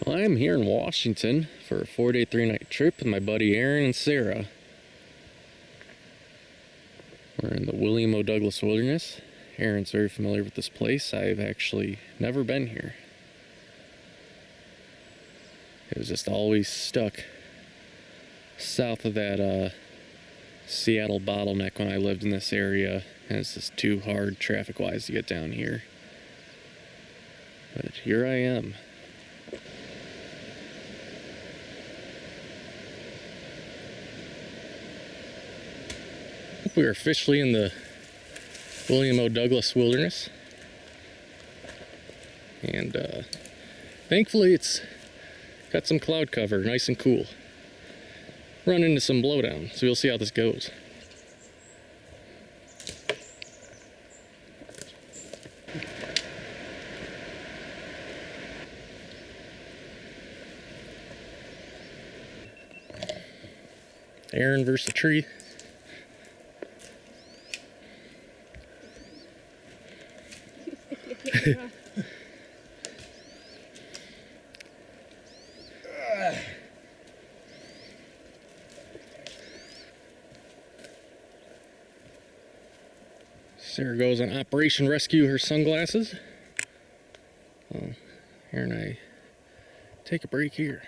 Well, I'm here in Washington for a 4-day, 3-night trip with my buddy Aaron and Sarah. We're in the William O. Douglas Wilderness. Aaron's very familiar with this place. I've actually never been here. It was just always stuck south of that Seattle bottleneck when I lived in this area, and it's just too hard traffic-wise to get down here. But here I am. We are officially in the William O. Douglas Wilderness, and thankfully it's got some cloud cover, nice and cool. Run into some blowdown, so you'll see how this goes. Aaron versus the tree. Sarah goes on Operation Rescue her sunglasses. Well, Aaron and I take a break here.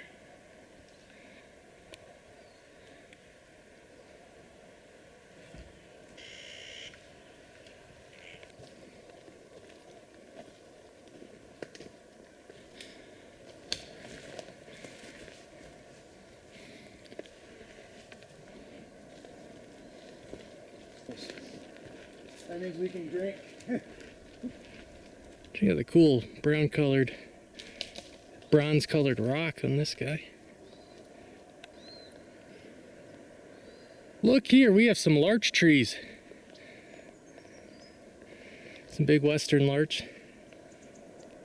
That means we can drink. She got the cool brown colored, bronze colored rock on this guy. Look here, we have some larch trees. Some big western larch.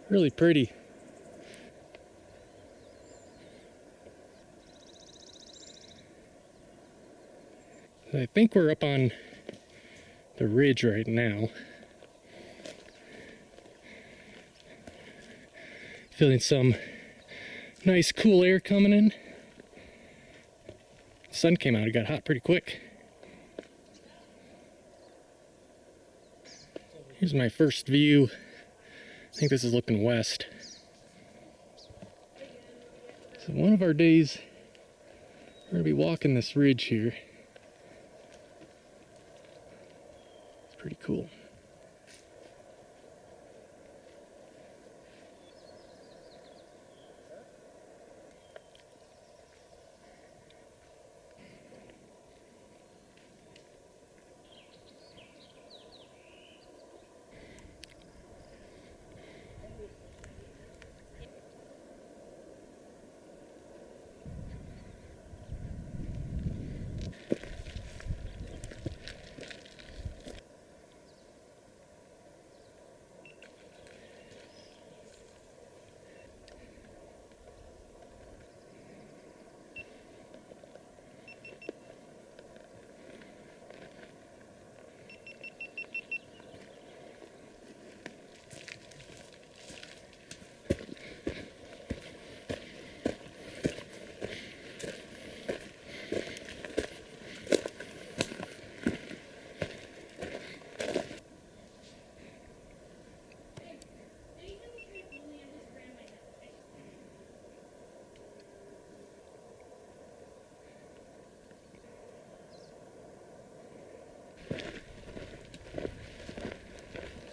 Really pretty. I think we're up on the ridge right now. Feeling some nice cool air coming in. The sun came out, it got hot pretty quick. Here's my first view. I think this is looking west. So one of our days, we're gonna be walking this ridge here. Pretty cool.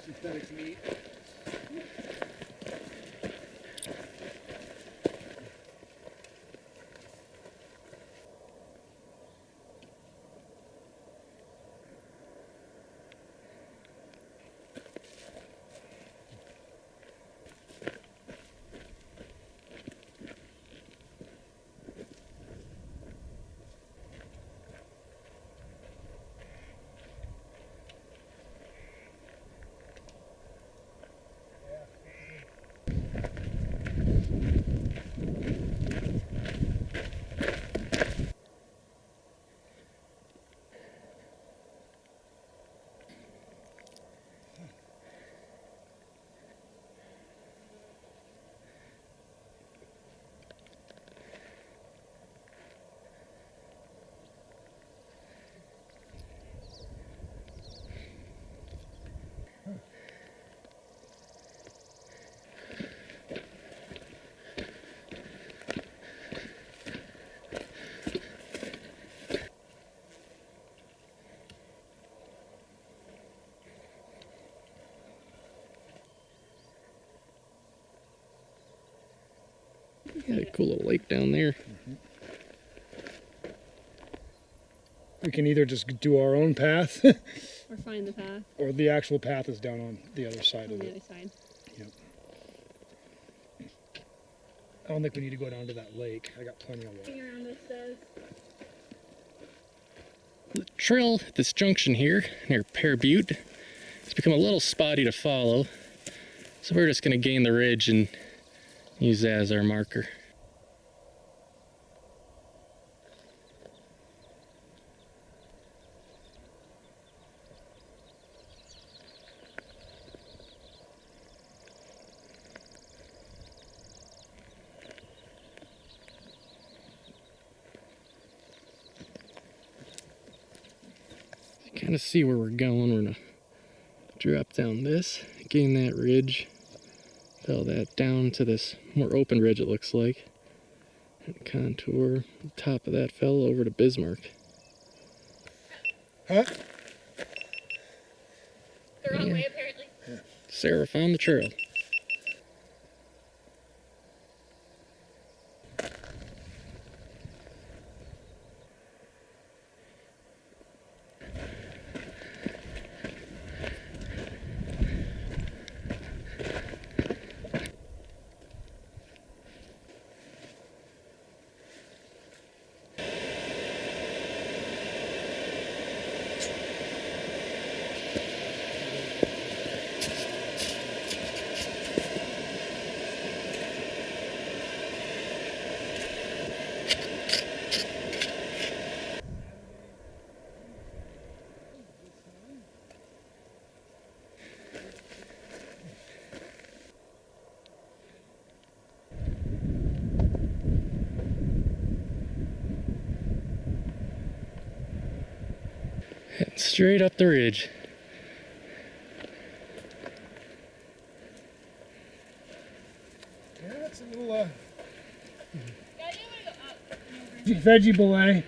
Synthetic meat. Yeah, a cool little lake down there. We can either just do our own path Or find the path or the actual path is down on the other side on of the it. other side. Yep. I don't think we need to go down to that lake. I got plenty of water. Looking around this says. The trail at this junction here near Pear Butte has become a little spotty to follow, so we're just going to gain the ridge and use that as our marker. Kind of see where we're going. We're gonna drop down this, gain that ridge, fill that down to this more open ridge it looks like, and contour the top of that fell over to Bismark. Huh? The wrong way, apparently. Sarah found the trail. Heading straight up the ridge. Yeah, it's a little veggie belay. Yep.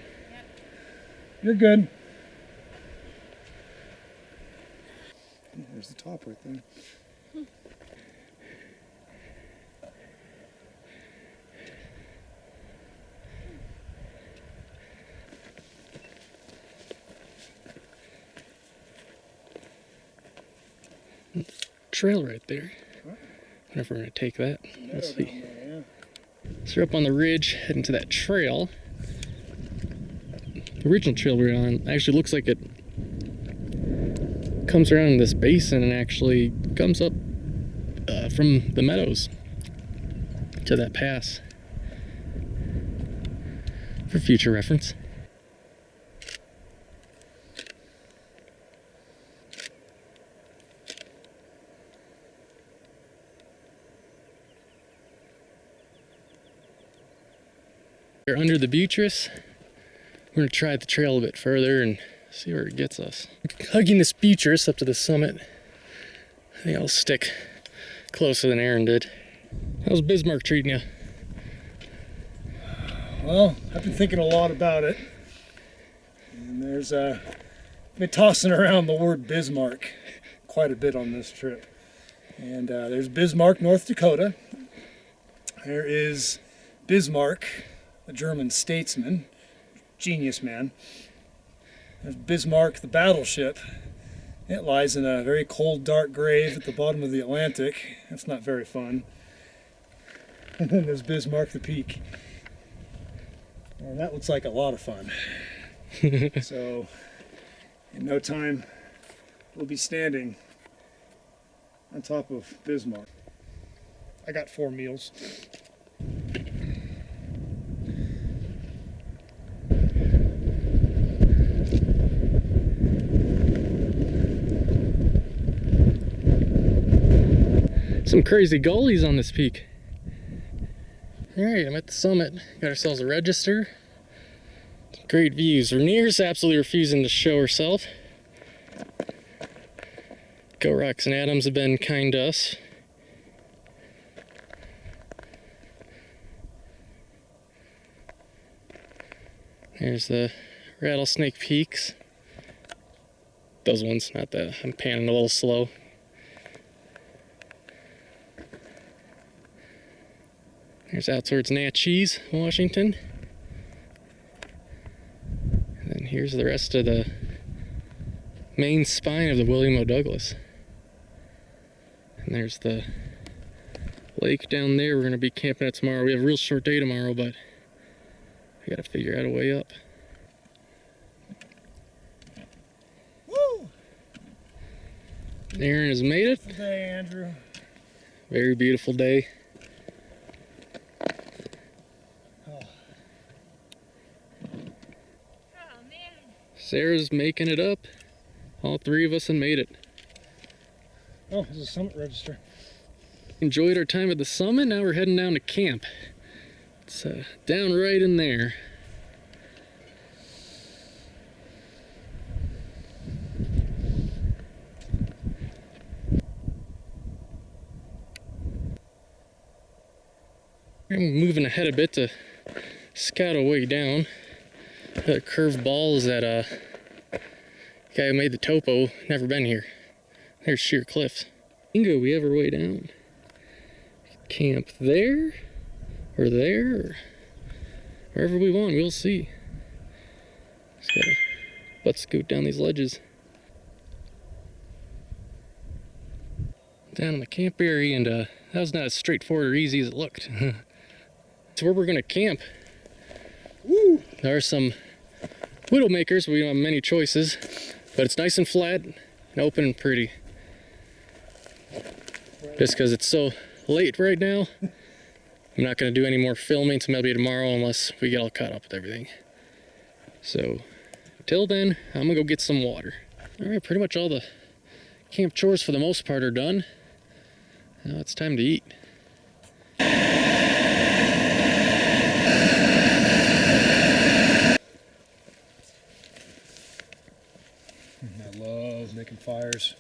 You're good. There's the top right there. Trail right there. I wonder if we're going to take that. Let's see. So we're up on the ridge, heading to that trail. The original trail we're on actually looks like it comes around this basin and actually comes up from the meadows to that pass. For future reference. We're under the buttress. We're gonna try the trail a bit further and see where it gets us. Hugging this buttress up to the summit. I think I'll stick closer than Aaron did. How's Bismarck treating you? Well, I've been thinking a lot about it. And there's been tossing around the word Bismarck quite a bit on this trip. And there's Bismarck, North Dakota. There is Bismarck, the German statesman, genius man. There's Bismarck, the battleship. It lies in a very cold, dark grave at the bottom of the Atlantic. That's not very fun. And then there's Bismarck, the peak. And that looks like a lot of fun. So, in no time, we'll be standing on top of Bismarck. I got 4 meals. Some crazy gullies on this peak. Alright, I'm at the summit. Got ourselves a register. Great views. Rainier's absolutely refusing to show herself. Go Rocks and Adams have been kind to us. There's the Rattlesnake Peaks. Those ones, not that. I'm panning a little slow. There's out towards Natchez, Washington. And then here's the rest of the main spine of the William O. Douglas. And there's the lake down there. We're going to be camping at tomorrow. We have a real short day tomorrow, but we got to figure out a way up. Woo! Aaron has made it. Good day, Andrew. Very beautiful day. Oh. Oh man. Sarah's making it up. All three of us have made it. Oh, there's a summit register. Enjoyed our time at the summit. Now we're heading down to camp. It's down right in there. I'm moving ahead a bit to scout a way down. The curved ball is that guy who made the topo. Never been here. There's sheer cliffs. Bingo, we have our way down. Camp there, or wherever we want, we'll see. Just gotta butt scoot down these ledges. Down in the camp area, and that was not as straightforward or easy as it looked. It's where we're gonna camp. Woo! There are some widowmakers, but we don't have many choices. But it's nice and flat, and open and pretty. Just because it's so late right now, I'm not going to do any more filming till maybe tomorrow unless we get all caught up with everything. So, till then, I'm going to go get some water. Alright, pretty much all the camp chores for the most part are done. Now it's time to eat. I love making fires.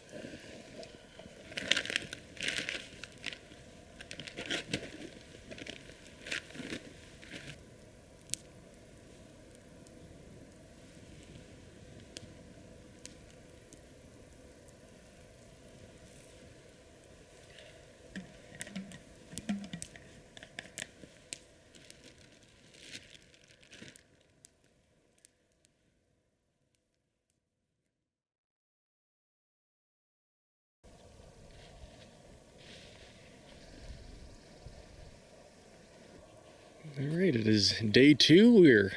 Alright, it is day 2. We're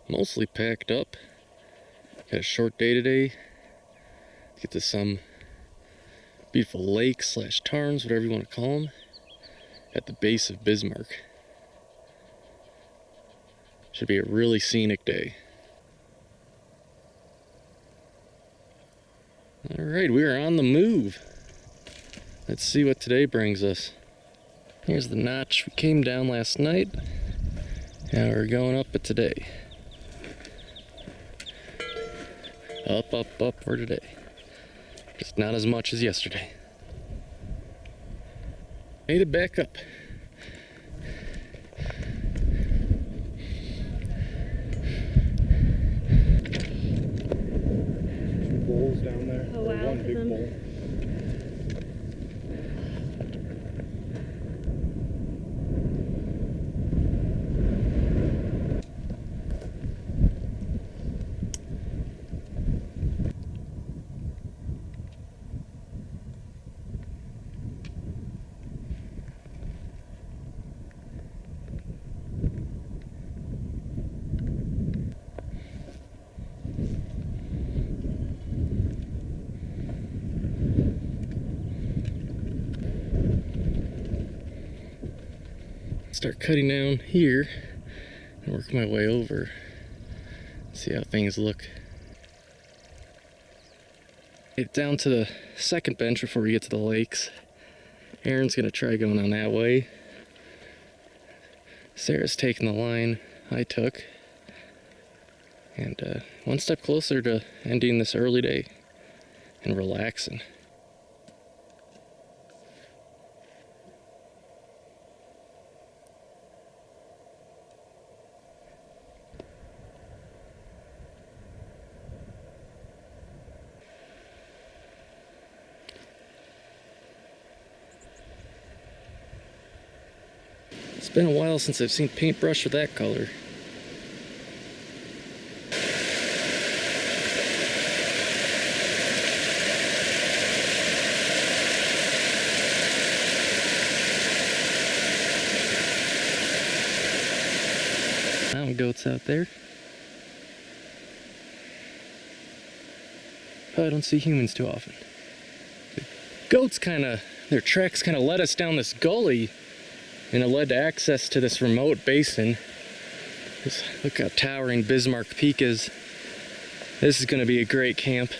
mostly packed up. Got a short day today. Get to some beautiful lakes / tarns, whatever you want to call them, at the base of Bismark. Should be a really scenic day. Alright, we are on the move. Let's see what today brings us. Here's the notch we came down last night. Now we're going up it today. Up, up, up for today. Just not as much as yesterday. Made it back up. Two bowls down there. Oh, wow, One big them. bowl. Start cutting down here and work my way over. See how things look. Get down to the second bench before we get to the lakes. Aaron's gonna try going on that way. Sarah's taking the line I took. And one step closer to ending this early day and relaxing. It's been a while since I've seen paintbrush with that color. Mountain goats out there. Probably don't see humans too often. The goats their tracks kind of led us down this gully, and it led to access to this remote basin. Just look how towering Bismark Peak is. This is going to be a great camp.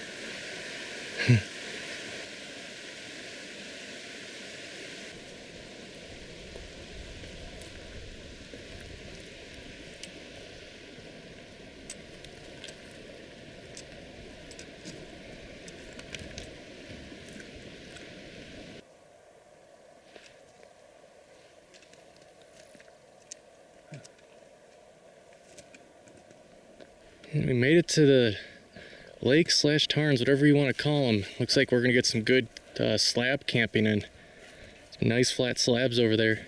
And we made it to the lake / tarns, whatever you want to call them. Looks like we're gonna get some good slab camping in. Some nice flat slabs over there.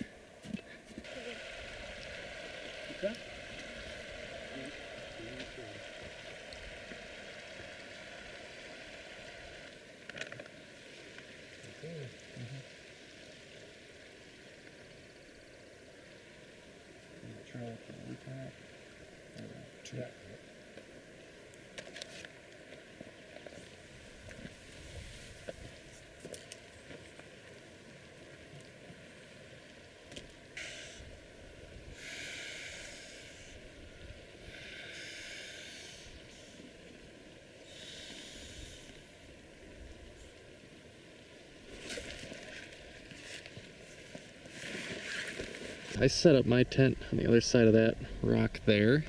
I set up my tent on the other side of that rock there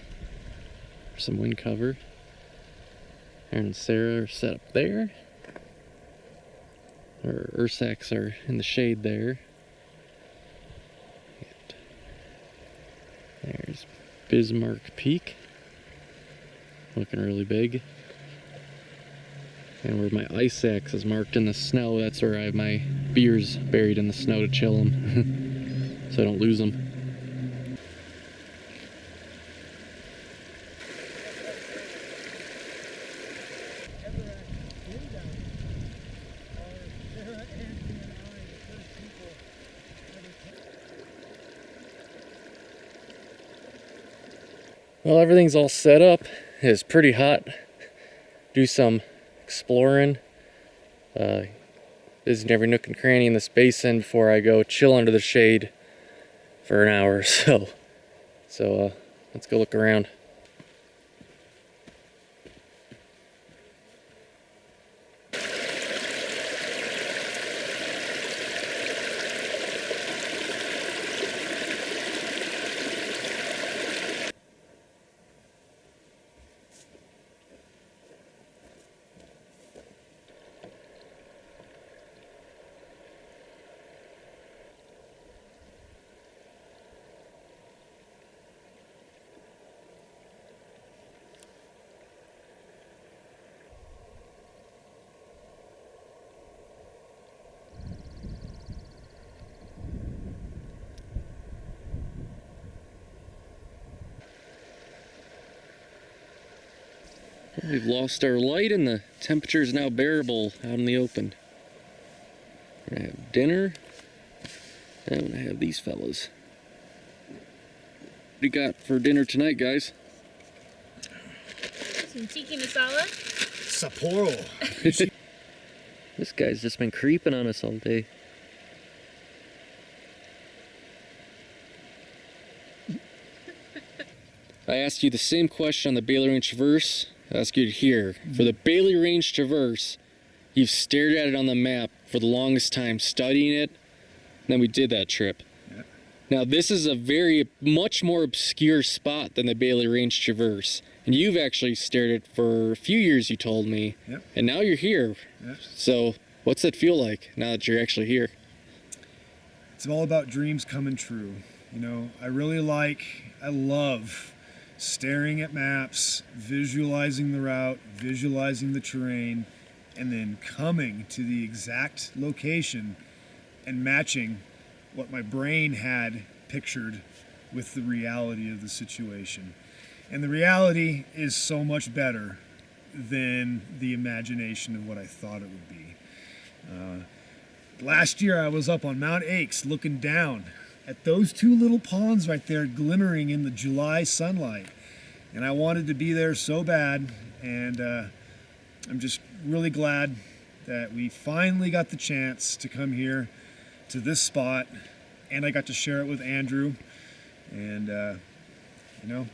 for some wind cover. Aaron and Sarah are set up there. Our Ursacks are in the shade there. And there's Bismark Peak, looking really big. And where my ice axe is marked in the snow, that's where I have my beers buried in the snow to chill them. So I don't lose them. Well, everything's all set up. It's pretty hot. Do some exploring. Visit every nook and cranny in this basin before I go chill under the shade for an hour or so. So let's go look around. We've lost our light and the temperature is now bearable out in the open. We're gonna have dinner. And I'm gonna have these fellas. What do you got for dinner tonight, guys? Some tiki masala. Sapporo. This guy's just been creeping on us all day. I asked you the same question on the Bailey Range Traverse. I ask you to hear. For the Bailey Range Traverse, you've stared at it on the map for the longest time, studying it. And then we did that trip. Yeah. Now this is a much more obscure spot than the Bailey Range Traverse. And you've actually stared at it for a few years, you told me. Yep. And now you're here. Yep. So what's that feel like now that you're actually here? It's all about dreams coming true. You know, I love staring at maps, visualizing the route, visualizing the terrain, and then coming to the exact location and matching what my brain had pictured with the reality of the situation. And the reality is so much better than the imagination of what I thought it would be. Last year I was up on Mount Aches looking down at those two little ponds right there glimmering in the July sunlight. And I wanted to be there so bad, and I'm just really glad that we finally got the chance to come here to this spot, and I got to share it with Andrew. And you know,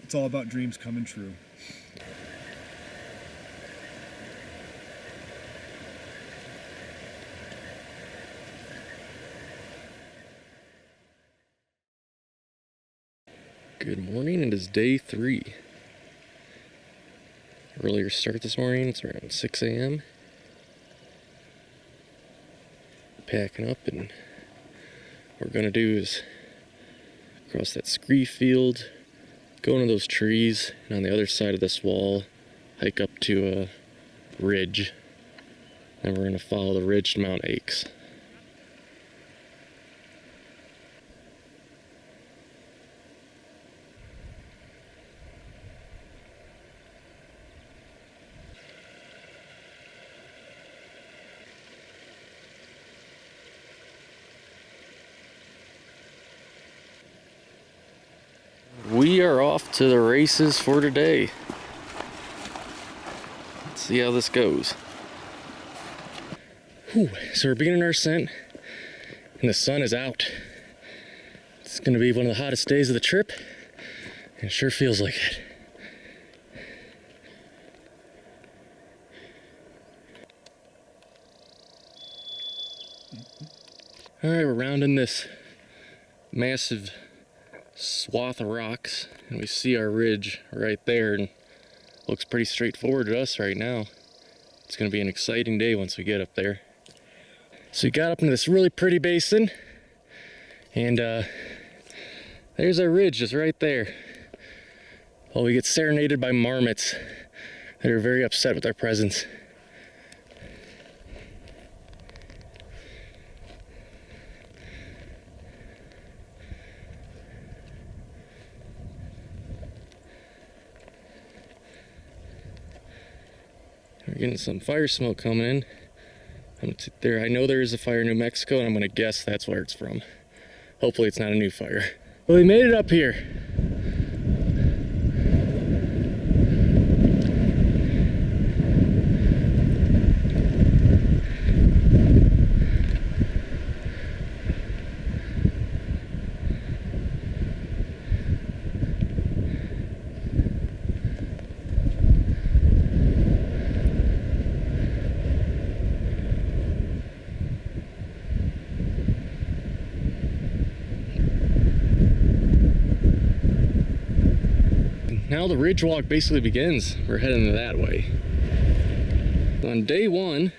it's all about dreams coming true. Good morning, it is day 3. Earlier start this morning, it's around 6 a.m. Packing up, and what we're gonna do is cross that scree field, go into those trees, and on the other side of this wall, hike up to a ridge. And we're gonna follow the ridge to Mount Aches. We are off to the races for today. Let's see how this goes. Whew. So we're beginning our ascent, and the sun is out. It's going to be one of the hottest days of the trip, and it sure feels like it. Alright, we're rounding this massive swath of rocks, and we see our ridge right there, and looks pretty straightforward to us right now. It's going to be an exciting day once we get up there. So we got up into this really pretty basin, and there's our ridge just right there. Well, we get serenaded by marmots that are very upset with our presence. We're getting some fire smoke coming in. I know there is a fire in New Mexico, and I'm going to guess that's where it's from. Hopefully it's not a new fire. Well, we made it up here. Now the ridge walk basically begins. We're heading that way. On day 1,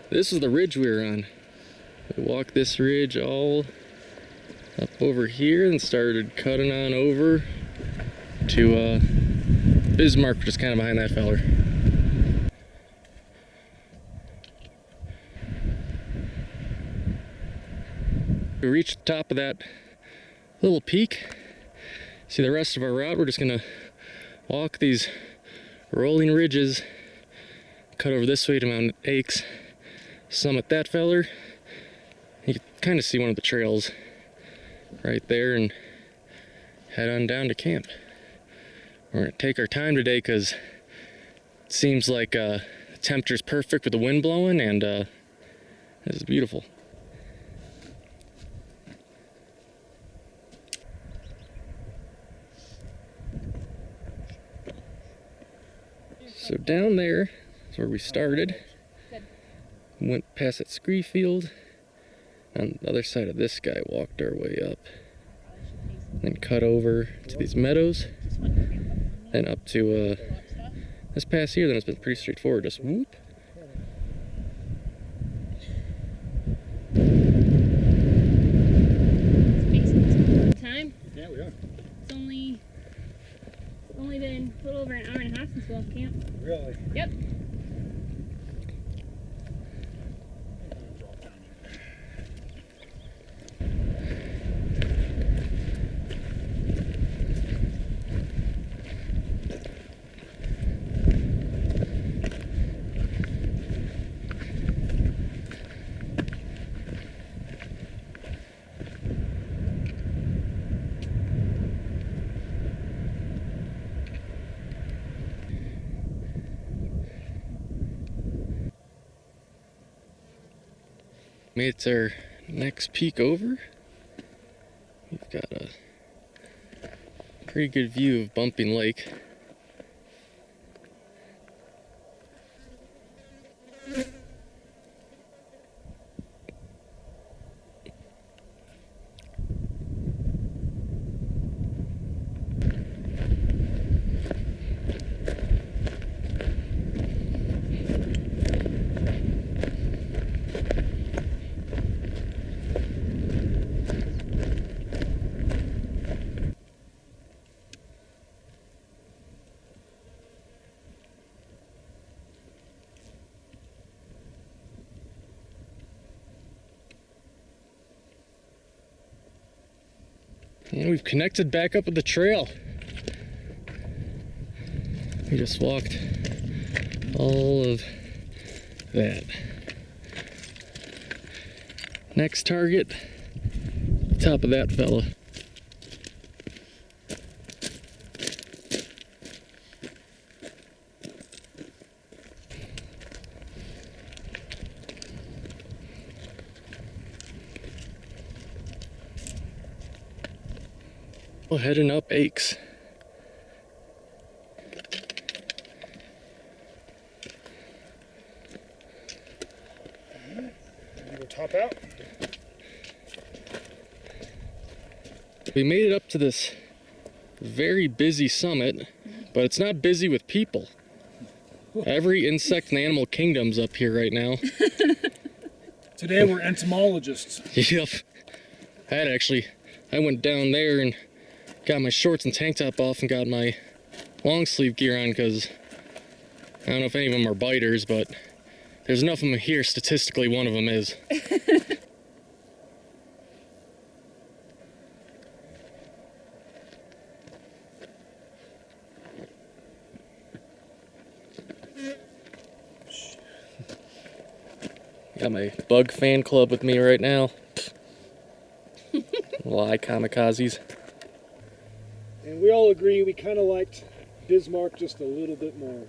this is the ridge we were on. We walked this ridge all up over here and started cutting on over to Bismark, just kind of behind that feller. We reached the top of that little peak. See the rest of our route, we're just gonna walk these rolling ridges, cut over this way to Mount Aches, summit that feller. You can kind of see one of the trails right there, and head on down to camp. We're gonna take our time today because it seems like the temperature's perfect with the wind blowing, and this is beautiful. So down there is where we started. Went past that scree field. On the other side of this guy, walked our way up. Then cut over to these meadows. Then up to this pass here. Then it's been pretty straightforward. Just whoop. Time? Yeah, we are. It's only been a little over an hour and a half since we left camp. Really? Yep. Made it to our next peak over. We've got a pretty good view of Bumping Lake. And we've connected back up with the trail. We just walked all of that. Next target, top of that fella. Well, heading up Aches. Go top out. We made it up to this very busy summit, but it's not busy with people. Every insect and animal kingdom's up here right now. Today we're entomologists. Yep. I went down there and got my shorts and tank top off and got my long sleeve gear on because I don't know if any of them are biters, but there's enough of them here, statistically one of them is. Got my bug fan club with me right now. Lie kamikazes. And we all agree we kind of liked Bismarck just a little bit more.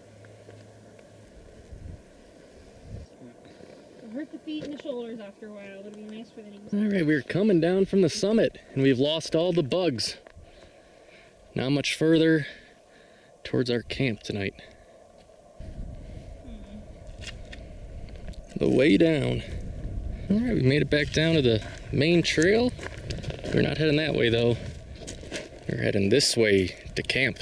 It'll hurt the feet and the shoulders after a while. It'll be nice for the knees. Alright, we're coming down from the summit and we've lost all the bugs. Not much further towards our camp tonight. The way down. Alright, we made it back down to the main trail. We're not heading that way though. We're heading this way to camp.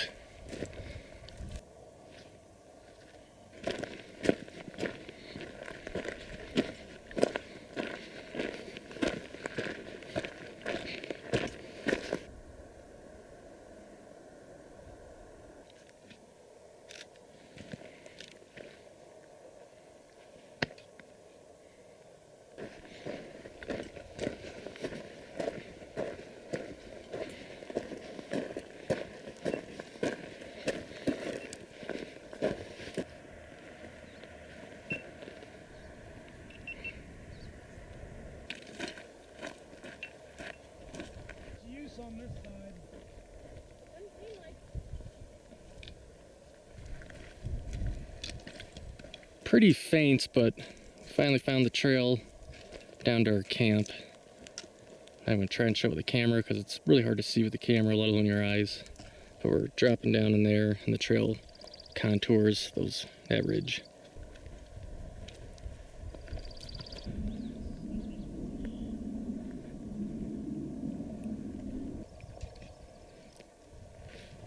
On this side. Pretty faint, but finally found the trail down to our camp. I'm gonna try and show it with the camera because it's really hard to see with the camera, let alone your eyes. But we're dropping down in there and the trail contours that ridge.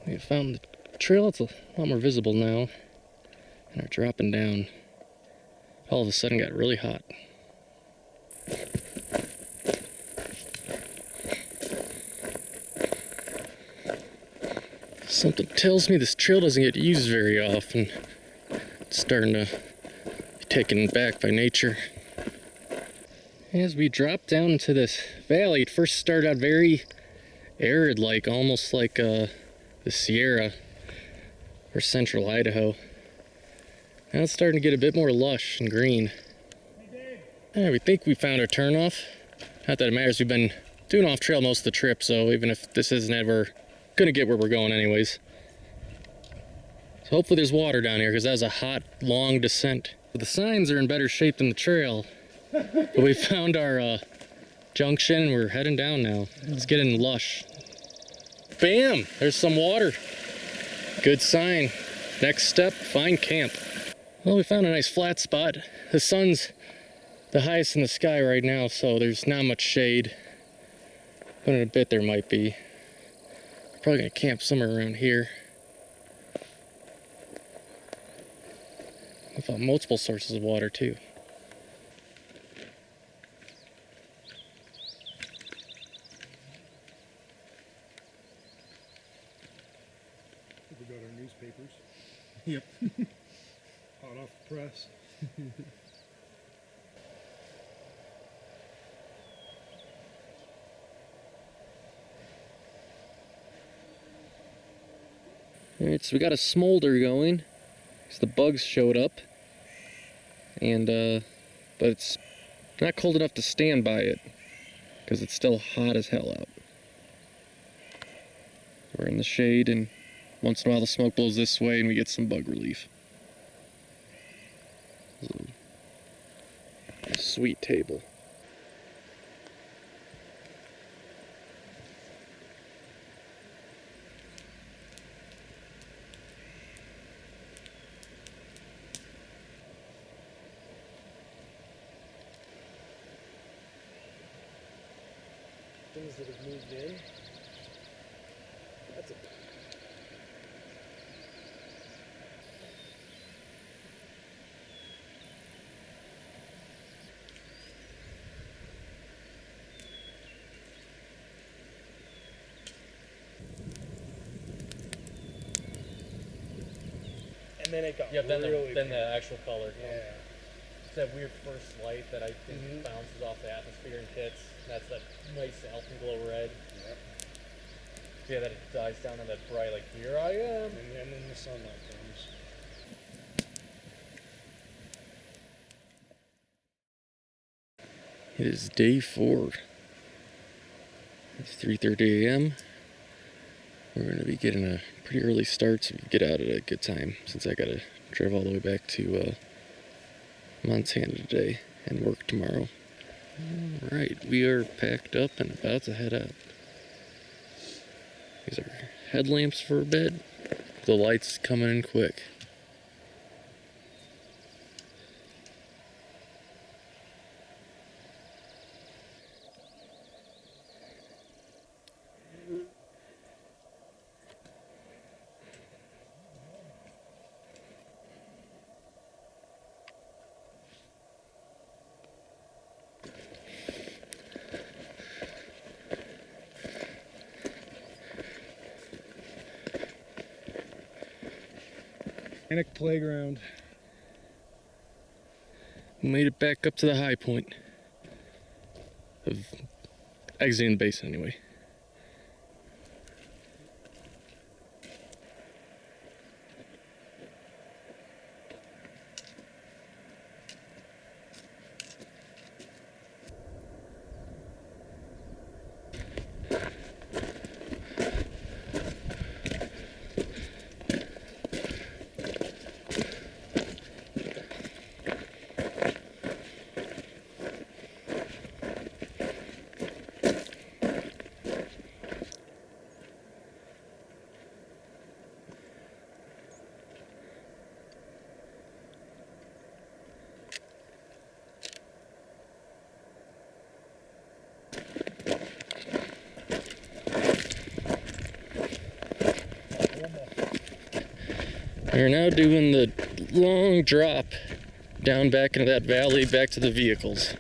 We found the trail, it's a lot more visible now, and are dropping down. All of a sudden got really hot. Something tells me this trail doesn't get used very often. It's starting to be taken back by nature. As we drop down into this valley, it first started out very arid, like almost like the Sierra or central Idaho. Now it's starting to get a bit more lush and green. We think we found our turnoff. Not that it matters, we've been doing off trail most of the trip, so even if this isn't ever gonna get where we're going anyways. So hopefully there's water down here because that was a hot, long descent. The signs are in better shape than the trail. But we found our junction and we're heading down now. It's getting lush. Bam! There's some water. Good sign. Next step, find camp. Well, we found a nice flat spot. The sun's the highest in the sky right now, so there's not much shade. But in a bit there might be. Probably gonna camp somewhere around here. We found multiple sources of water too. We got our newspapers. Yep. Hot off the press. Alright, so we got a smolder going. So the bugs showed up. And, but it's not cold enough to stand by it. Because it's still hot as hell out. We're in the shade, and once in a while the smoke blows this way and we get some bug relief. A sweet table. Things that have moved in. That's a and then it got really then the actual color. yeah. It's that weird first light that I think bounces off the atmosphere and hits. That's that nice alpenglow red. Yep. Yeah, that it dies down on that bright, like, here I am. And then the sunlight comes. It is day 4. It's 3:30 a.m. We're going to be getting a pretty early start so we can get out at a good time, since I got to drive all the way back to Montana today and work tomorrow. Alright, we are packed up and about to head out. These are headlamps for a bit. The light's coming in quick. Panic playground. We made it back up to the high point of exiting the basin anyway. We're now doing the long drop down back into that valley, back to the vehicles.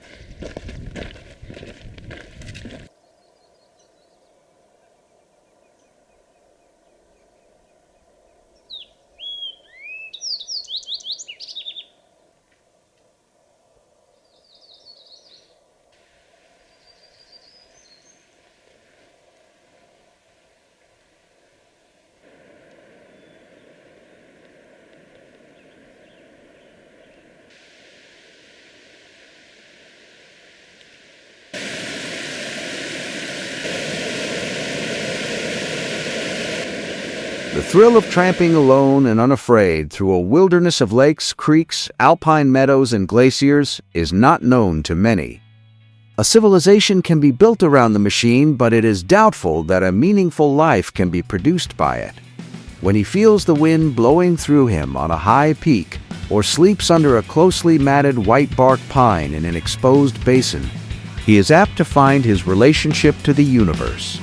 The thrill of tramping alone and unafraid through a wilderness of lakes, creeks, alpine meadows, and glaciers is not known to many. A civilization can be built around the machine, but it is doubtful that a meaningful life can be produced by it. When he feels the wind blowing through him on a high peak, or sleeps under a closely matted white bark pine in an exposed basin, he is apt to find his relationship to the universe.